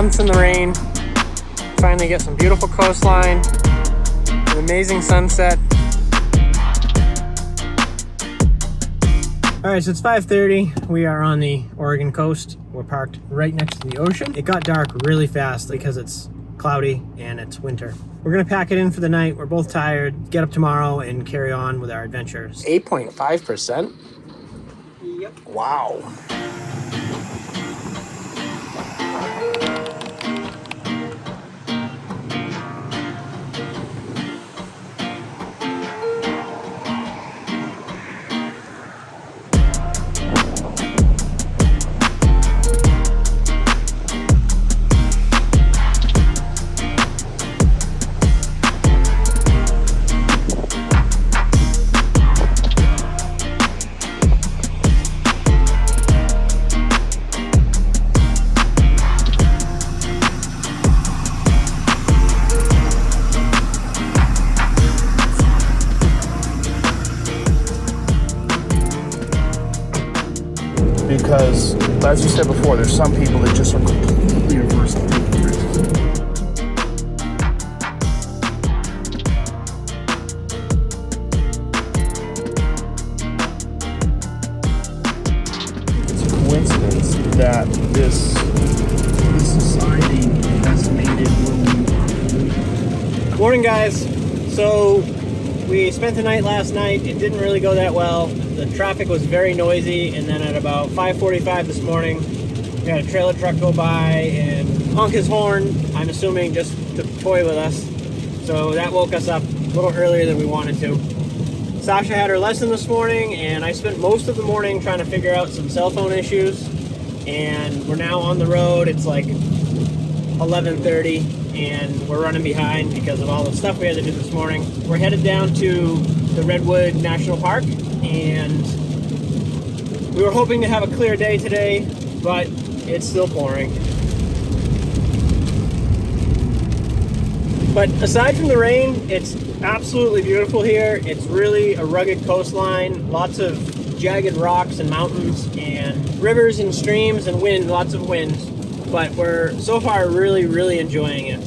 months in the rain. Finally get some beautiful coastline, an amazing sunset. All right, so it's 5:30. We are on the Oregon coast. We're parked right next to the ocean. It got dark really fast because it's cloudy and it's winter. We're gonna pack it in for the night. We're both tired. Get up tomorrow and carry on with our adventures. 8.5%? Yep. Wow. Because, as you said before, there's some people that just are completely averse to taking risks. It's a coincidence that this society has made it where we... Morning, guys. So we spent the night last night. It didn't really go that well. The traffic was very noisy, and then at about 5:45 this morning, we had a trailer truck go by and honk his horn, I'm assuming just to toy with us. So that woke us up a little earlier than we wanted to. Sasha had her lesson this morning, and I spent most of the morning trying to figure out some cell phone issues, and we're now on the road. It's like 11:30, and we're running behind because of all the stuff we had to do this morning. We're headed down to the Redwood National Park, and we were hoping to have a clear day today, but it's still pouring. But aside from the rain, it's absolutely beautiful here. It's really a rugged coastline, lots of jagged rocks and mountains and rivers and streams and wind, lots of wind. But we're so far really enjoying it.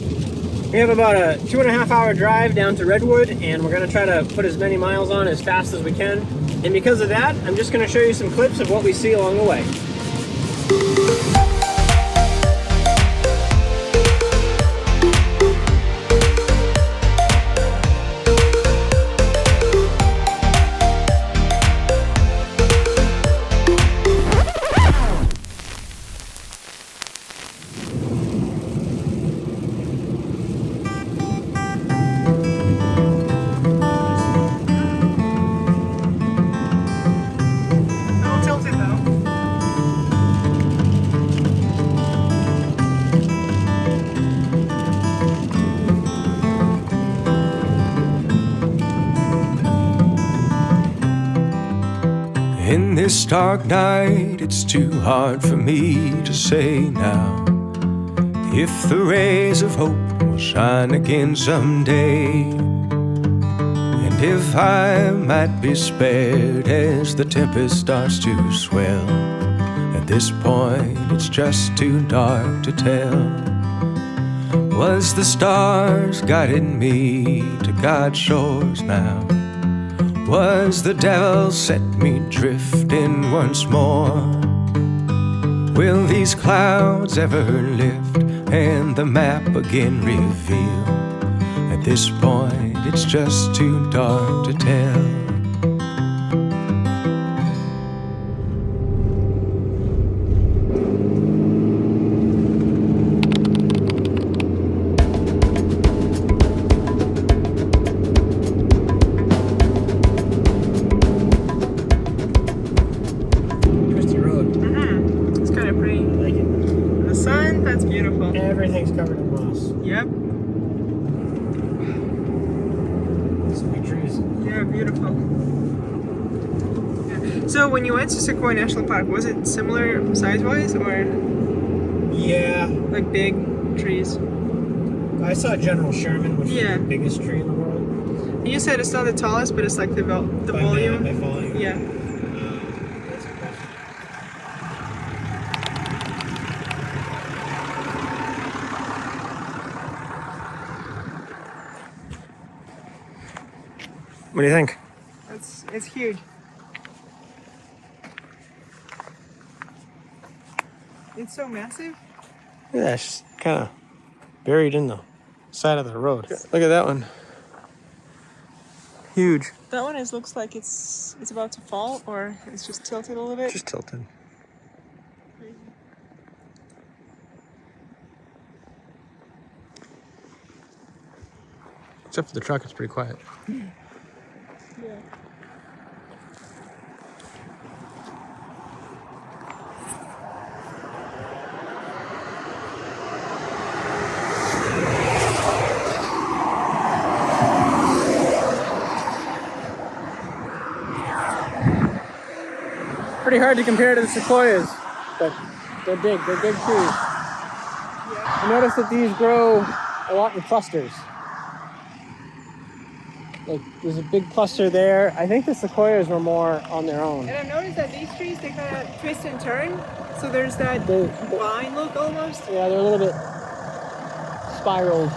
We have about a 2.5 hour drive down to Redwood, and we're gonna try to put as many miles on as fast as we can. And because of that, I'm just gonna show you some clips of what we see along the way. In this dark night, it's too hard for me to say now if the rays of hope will shine again someday, and if I might be spared as the tempest starts to swell. At this point, it's just too dark to tell. Was the stars guiding me to God's shores now? Was the devil set me drifting once more? Will these clouds ever lift and the map again reveal? At this point, it's just too dark to tell. Everything's covered in moss. Yep. So many trees. Yeah, beautiful. Yeah. So when you went to Sequoia National Park, was it similar size-wise or? Yeah. Like big trees? I saw General Sherman, which is the biggest tree in the world. And you said it's not the tallest, but it's like the volume? By volume. Yeah. What do you think? It's huge. It's so massive. Yeah, it's just kind of buried in the side of the road. Look at that one. Huge. That one looks like it's about to fall, or it's just tilted a little bit. Just tilted. Crazy. Except for the truck, it's pretty quiet. Yeah. Pretty hard to compare to the sequoias, but they're big. They're big trees. I noticed that these grow a lot in clusters. Like, there's a big cluster there. I think the sequoias were more on their own. And I've noticed that these trees, they kind of twist and turn. So there's that vine look almost. Yeah, they're a little bit spiraled.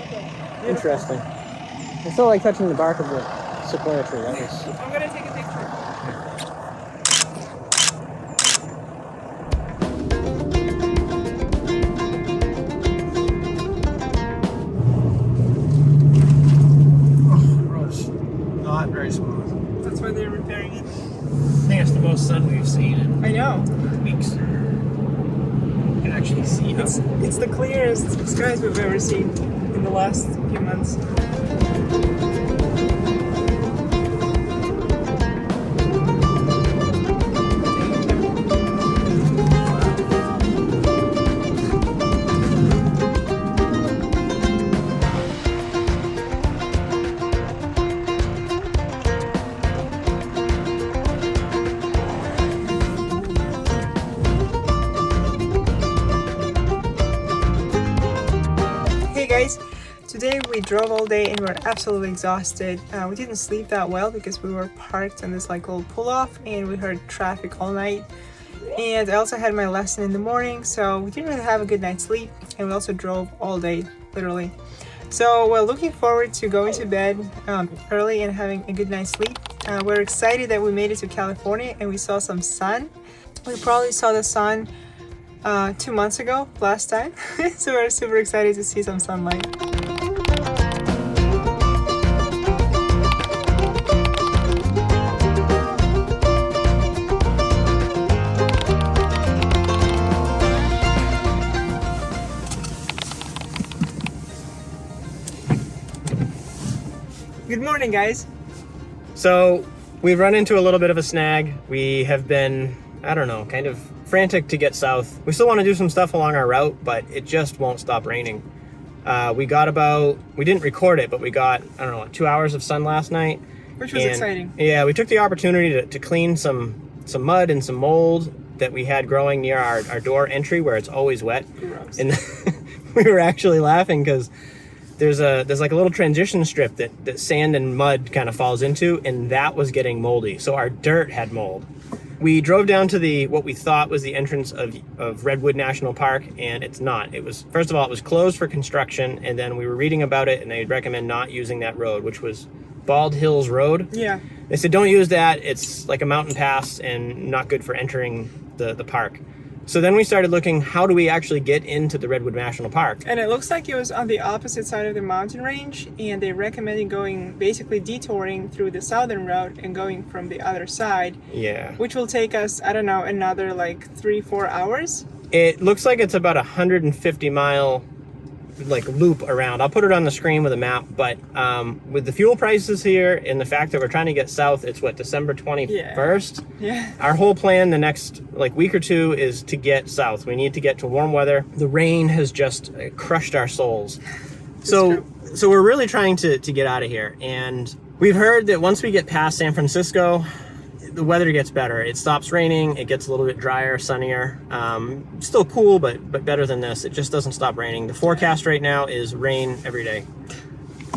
Okay. Interesting. I still like touching the bark of the sequoia tree. That was. I'm going to take a picture. Not very smooth. That's why they're repairing it. I think it's the most sun we've seen in I know. weeks. You can actually see how. It's the clearest skies we've ever seen in the last few months. Hey guys, today we drove all day and we're absolutely exhausted. We didn't sleep that well because we were parked on this like little pull-off and we heard traffic all night. And I also had my lesson in the morning, so we didn't really have a good night's sleep, and we also drove all day, literally. So we're looking forward to going to bed early and having a good night's sleep. We're excited that we made it to California and we saw some sun. We probably saw the sun 2 months ago, last time. So we're super excited to see some sunlight. Good morning, guys. So we've run into a little bit of a snag. We have been, I don't know, kind of frantic to get south. We still want to do some stuff along our route, but it just won't stop raining. We didn't record it, but we got, I don't know, 2 hours of sun last night. Which was exciting. Yeah, we took the opportunity to clean some mud and some mold that we had growing near our door entry where it's always wet. Gross. And we were actually laughing because there's like a little transition strip that sand and mud kind of falls into, and that was getting moldy. So our dirt had mold. We drove down to what we thought was the entrance of Redwood National Park, and it's not. It was, first of all, it was closed for construction, and then we were reading about it, and they'd recommend not using that road, which was Bald Hills Road. Yeah. They said don't use that. It's like a mountain pass and not good for entering the park. So then we started looking, how do we actually get into the Redwood National Park? And it looks like it was on the opposite side of the mountain range, and they recommended going, basically detouring through the southern route and going from the other side. Yeah. Which will take us, I don't know, another like 3-4 hours. It looks like it's about 150-mile like loop around. I'll put it on the screen with a map, but with the fuel prices here and the fact that we're trying to get south, it's what, December 21st? Yeah. Our whole plan the next like week or two is to get south. We need to get to warm weather. The rain has just crushed our souls. So we're really trying to get out of here, and we've heard that once we get past San Francisco, the weather gets better. It stops raining, it gets a little bit drier, sunnier. Still cool, but better than this. It just doesn't stop raining. The forecast right now is rain every day.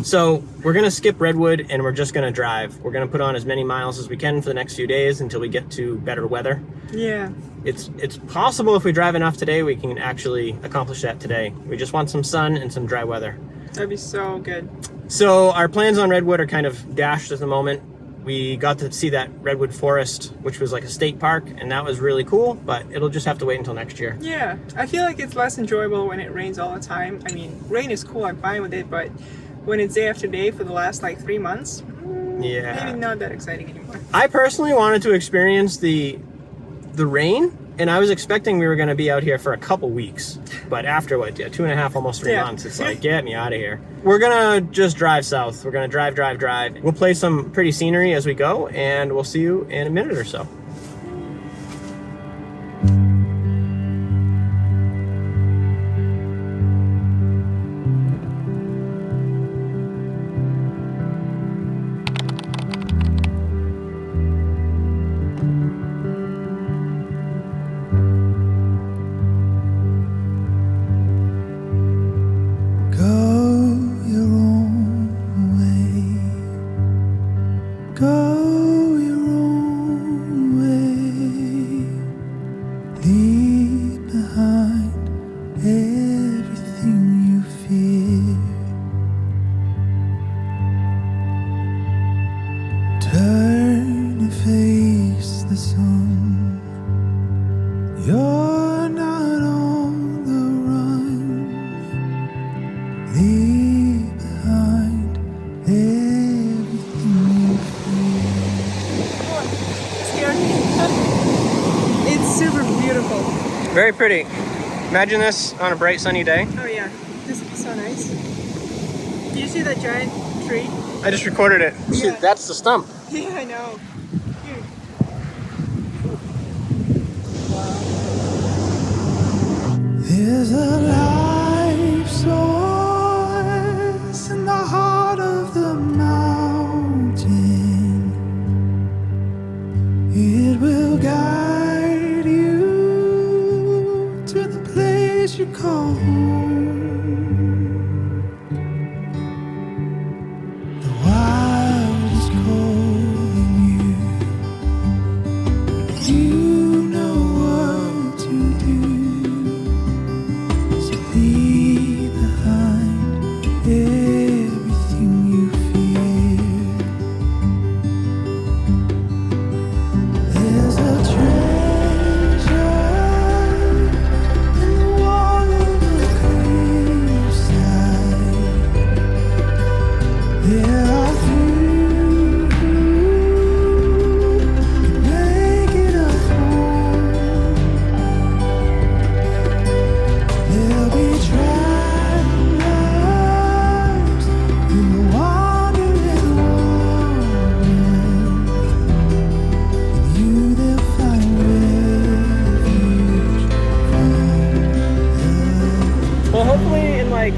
So we're gonna skip Redwood and we're just gonna drive. We're gonna put on as many miles as we can for the next few days until we get to better weather. Yeah. It's possible if we drive enough today, we can actually accomplish that today. We just want some sun and some dry weather. That'd be so good. So our plans on Redwood are kind of dashed at the moment. We got to see that Redwood Forest, which was like a state park, and that was really cool, but it'll just have to wait until next year. Yeah, I feel like it's less enjoyable when it rains all the time. I mean, rain is cool, I'm fine with it, but when it's day after day for the last like 3 months, Yeah. maybe not that exciting anymore. I personally wanted to experience the rain, and I was expecting we were going to be out here for a couple weeks, but after what, 2.5, almost 3 months, it's like, get me out of here. We're gonna just drive south. We're gonna drive. We'll play some pretty scenery as we go, and we'll see you in a minute or so. It's super beautiful. Very pretty. Imagine this on a bright sunny day. Oh yeah, this would be so nice. Do you see that giant tree? I just recorded it. See, Yeah. that's the stump. Yeah, I know. Huge. There's a life source in the heart of the mountain. It will guide you to the place you call home. The wild is calling you. You know what to do. So leave behind everything you fear. There's a treasure in the wall of the cliffside. There are few who can make it a home. There'll be travelers in the wandering world. In you they'll find refuge from love. Well, hopefully in like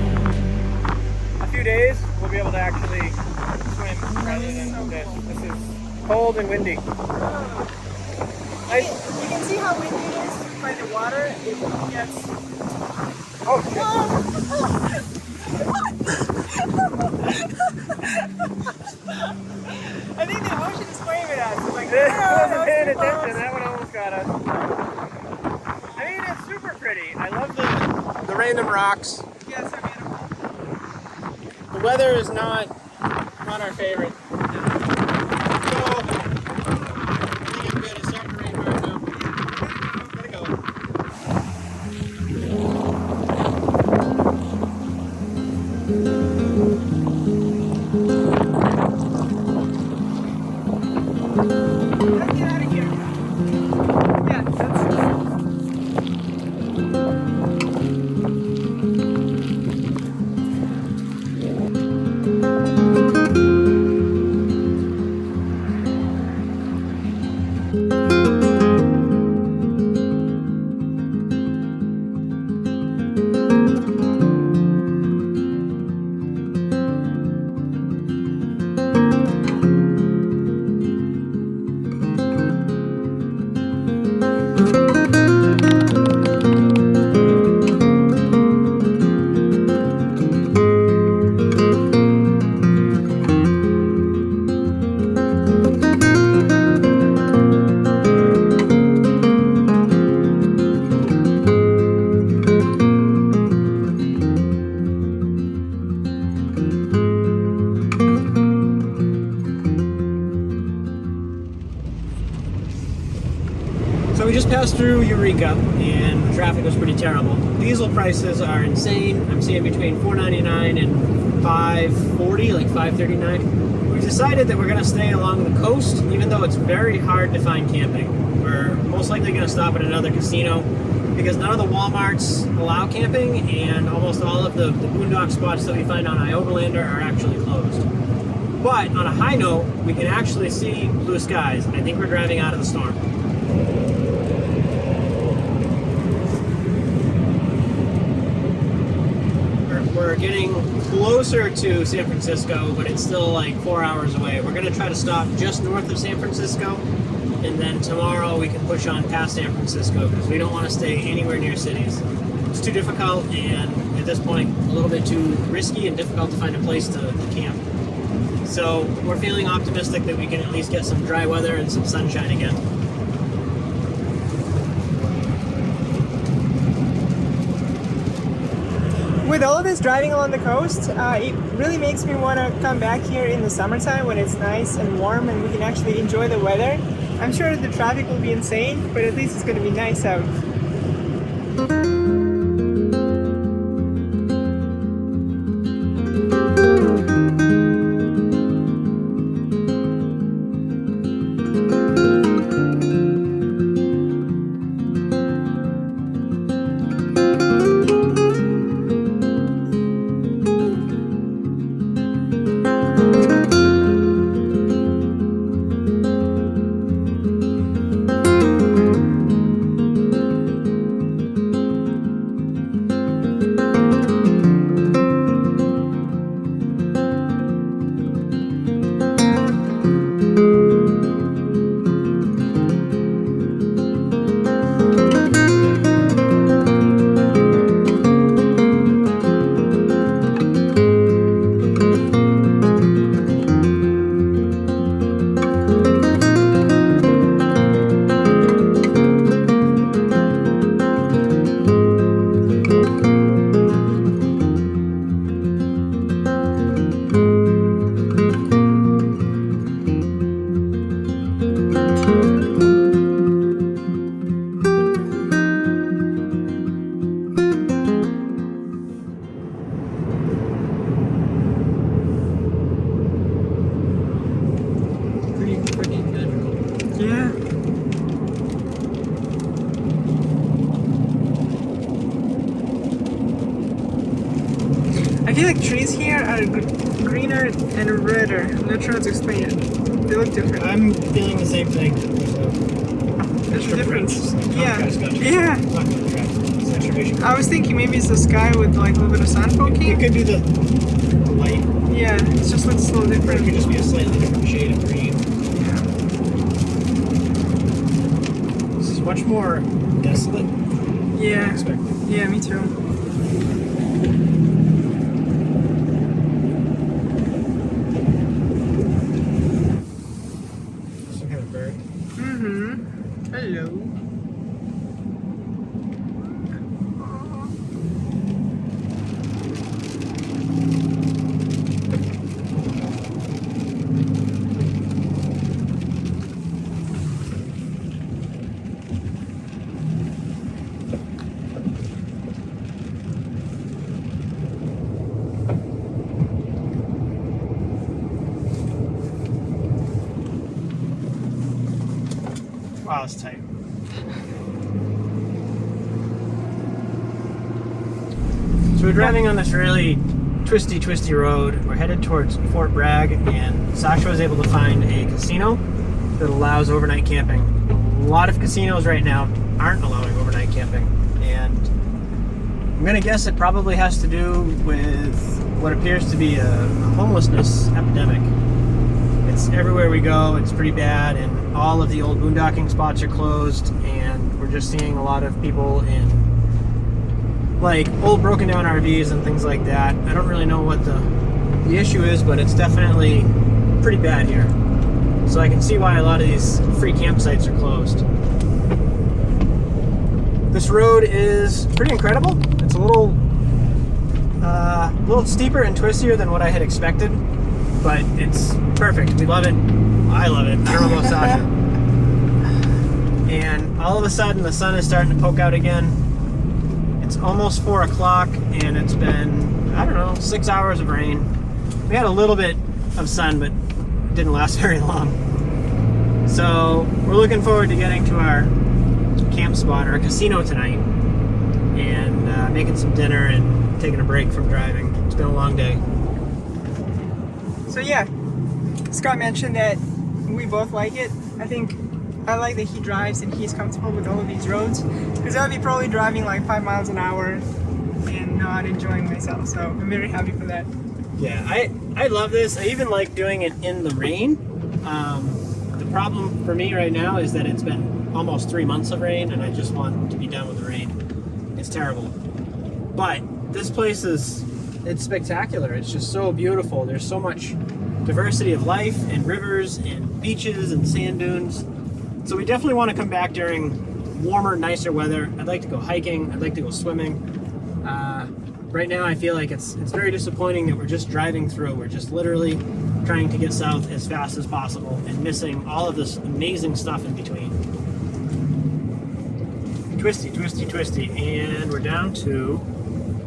a few days, we'll be able to actually swim rather than this. This is cold and windy. You can see how windy it is by the water. It gets. Oh, shit. I think the ocean is waving at us. It's like, This "Oh, wasn't paying ocean attention. balls." That one almost got us. I mean, it's super pretty. I love the random rocks. Yeah, it's so beautiful. The weather is not our favorite. So, I think I'm good. It's starting to rain hard now. Gotta go. Let's get out of here. Yeah, that's. just passed through Eureka, and the traffic was pretty terrible. Diesel prices are insane. I'm seeing between $4.99 and $5.40, like $5.39. We've decided that we're going to stay along the coast, even though it's very hard to find camping. We're most likely going to stop at another casino, because none of the Walmarts allow camping, and almost all of the boondock spots that we find on Iogalander are actually closed. But on a high note, we can actually see blue skies. I think we're driving out of the storm. We're getting closer to San Francisco, but it's still like 4 hours away. We're going to try to stop just north of San Francisco, and then tomorrow we can push on past San Francisco, because we don't want to stay anywhere near cities. It's too difficult, and at this point a little bit too risky and difficult to find a place to camp. So we're feeling optimistic that we can at least get some dry weather and some sunshine again. With all of this driving along the coast, it really makes me want to come back here in the summertime when it's nice and warm and we can actually enjoy the weather. I'm sure the traffic will be insane, but at least it's going to be nice out. I feel like trees here are greener and redder. I'm not sure how to explain it. They look different. I'm feeling the same thing. There's a difference. Yeah. Yeah. I was thinking maybe it's the sky with like a little bit of sun poking. It could be the light. Yeah, it just looks a little different. It could just be a slightly different shade of green. Yeah. This is much more desolate than I Yeah. expected. Yeah, me too. Some kind of bird. Mm-hmm. Hello. Wow, it's tight. So we're driving on this really twisty road. We're headed towards Fort Bragg, and Sasha was able to find a casino that allows overnight camping. A lot of casinos right now aren't allowing overnight camping, and I'm gonna guess it probably has to do with what appears to be a homelessness epidemic. It's everywhere we go, it's pretty bad, and all of the old boondocking spots are closed, and we're just seeing a lot of people in like old broken down RVs and things like that. I don't really know what the issue is, but it's definitely pretty bad here. So I can see why a lot of these free campsites are closed. This road is pretty incredible. It's a little steeper and twistier than what I had expected, but it's perfect. We love it. I love it. I don't know about Sasha. and all of a sudden the sun is starting to poke out again. It's almost 4 o'clock, and it's been, I don't know, 6 hours of rain. We had a little bit of sun, but it didn't last very long. So we're looking forward to getting to our camp spot, our casino tonight, and making some dinner and taking a break from driving. It's been a long day. So yeah, Scott mentioned that we both like it. I think I like that he drives and he's comfortable with all of these roads, because I'll be probably driving like 5 miles an hour and not enjoying myself. So I'm very happy for that. Yeah, I love this. I even like doing it in the rain. The problem for me right now is that it's been almost 3 months of rain, and I just want to be done with the rain. It's terrible. But this place it's spectacular. It's just so beautiful. There's so much diversity of life, and rivers and beaches and sand dunes. So we definitely want to come back during warmer, nicer weather. I'd like to go hiking. I'd like to go swimming. Right now I feel like it's very disappointing that we're just driving through. We're just literally trying to get south as fast as possible and missing all of this amazing stuff in between. Twisty, twisty, twisty. And we're down to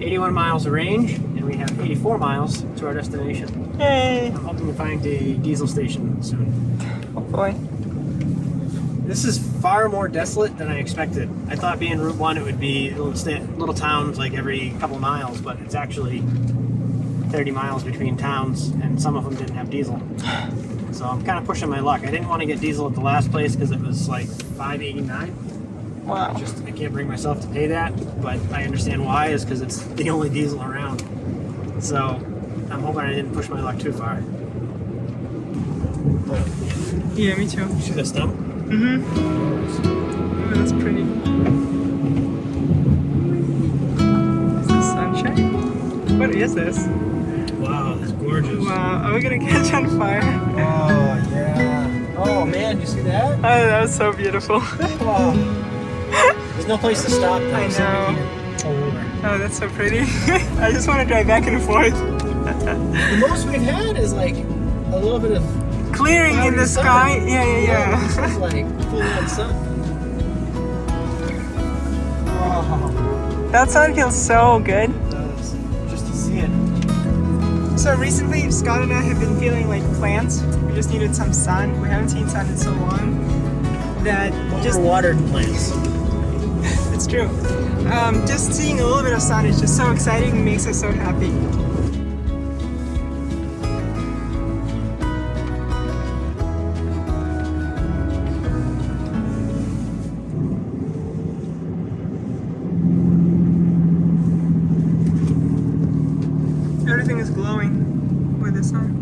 81 miles of range, and we have 84 miles to our destination. Yay! I'm hoping to find a diesel station soon. Hopefully. This is far more desolate than I expected. I thought being Route 1 it would be little towns like every couple of miles, but it's actually 30 miles between towns, and some of them didn't have diesel. So I'm kind of pushing my luck. I didn't want to get diesel at the last place because it was like $5.89. Wow. I can't bring myself to pay that, but I understand why, is because it's the only diesel around. So I'm hoping I didn't push my luck too far. Yeah, me too. See the stump? Mm-hmm. Oh, that's pretty. Is this sunshine? What is this? Wow, that's gorgeous. Wow, are we gonna catch on fire? Oh, yeah. Oh, man, you see that? Oh, that was so beautiful. Wow. There's no place to stop, though. I so we know. can't pull over. Oh, that's so pretty. I just want to drive back and forth. The most we've had is like a little bit of Clearing in the sun. sky. Yeah. This is like full on sun. Oh, That sun feels so good. it does. Just to see it. So recently, Scott and I have been feeling like plants. We just needed some sun. We haven't seen sun in so long that just Overwatered plants. it's true. Just seeing a little bit of sun is just so exciting and makes us so happy. Everything is glowing with the sun.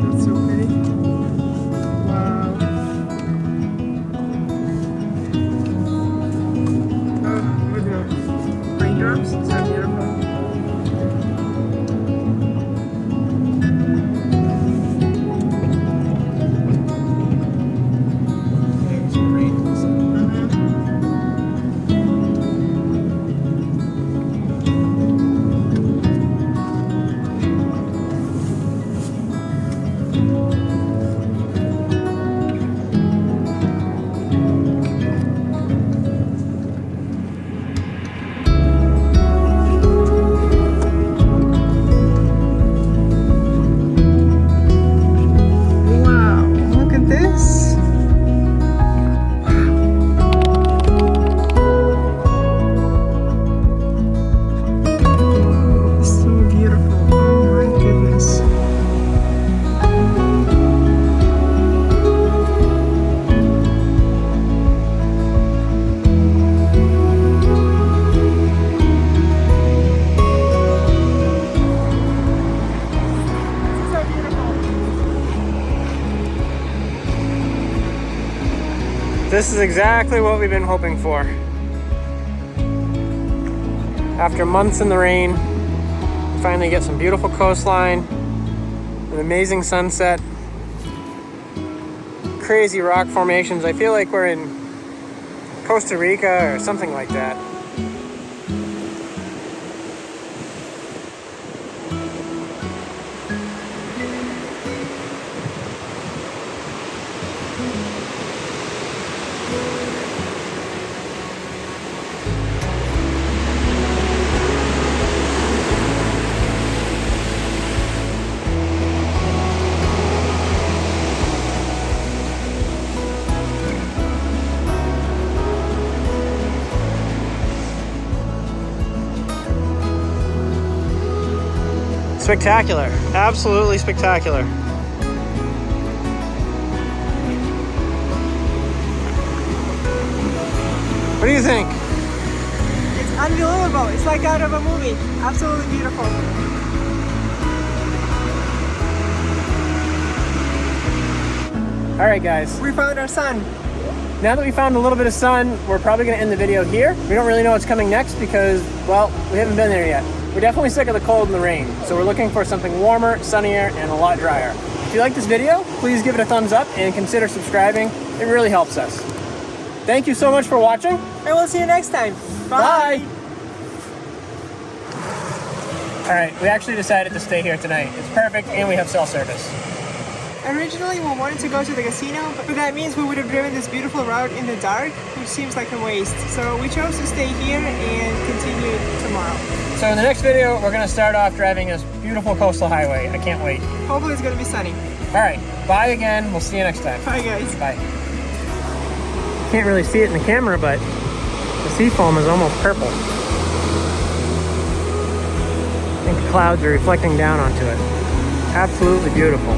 That's so pretty. Wow. Oh, with the raindrops, so beautiful. There's rain in the sun. Wow, look at this. It's so beautiful. Oh my goodness. This is so beautiful. This is exactly what we've been hoping for. After months in the rain, we finally get some beautiful coastline, an amazing sunset, crazy rock formations. I feel like we're in Costa Rica or something like that. Spectacular, absolutely spectacular. What do you think? It's unbelievable. It's like out of a movie. Absolutely beautiful. All right, guys. We found our sun. Now that we found a little bit of sun, we're probably gonna end the video here. We don't really know what's coming next because, well, we haven't been there yet. We're definitely sick of the cold and the rain, so we're looking for something warmer, sunnier, and a lot drier. If you like this video, please give it a thumbs up and consider subscribing. It really helps us. Thank you so much for watching. And we'll see you next time. Bye! All right, we actually decided to stay here tonight. It's perfect, and we have cell service. Originally, we wanted to go to the casino, but that means we would have driven this beautiful route in the dark, which seems like a waste. So we chose to stay here and continue tomorrow. So in the next video, we're gonna start off driving this beautiful coastal highway. I can't wait. Hopefully it's gonna be sunny. All right, bye again. We'll see you next time. Bye, guys. Bye. Can't really see it in the camera, but the sea foam is almost purple. I think the clouds are reflecting down onto it. Absolutely beautiful.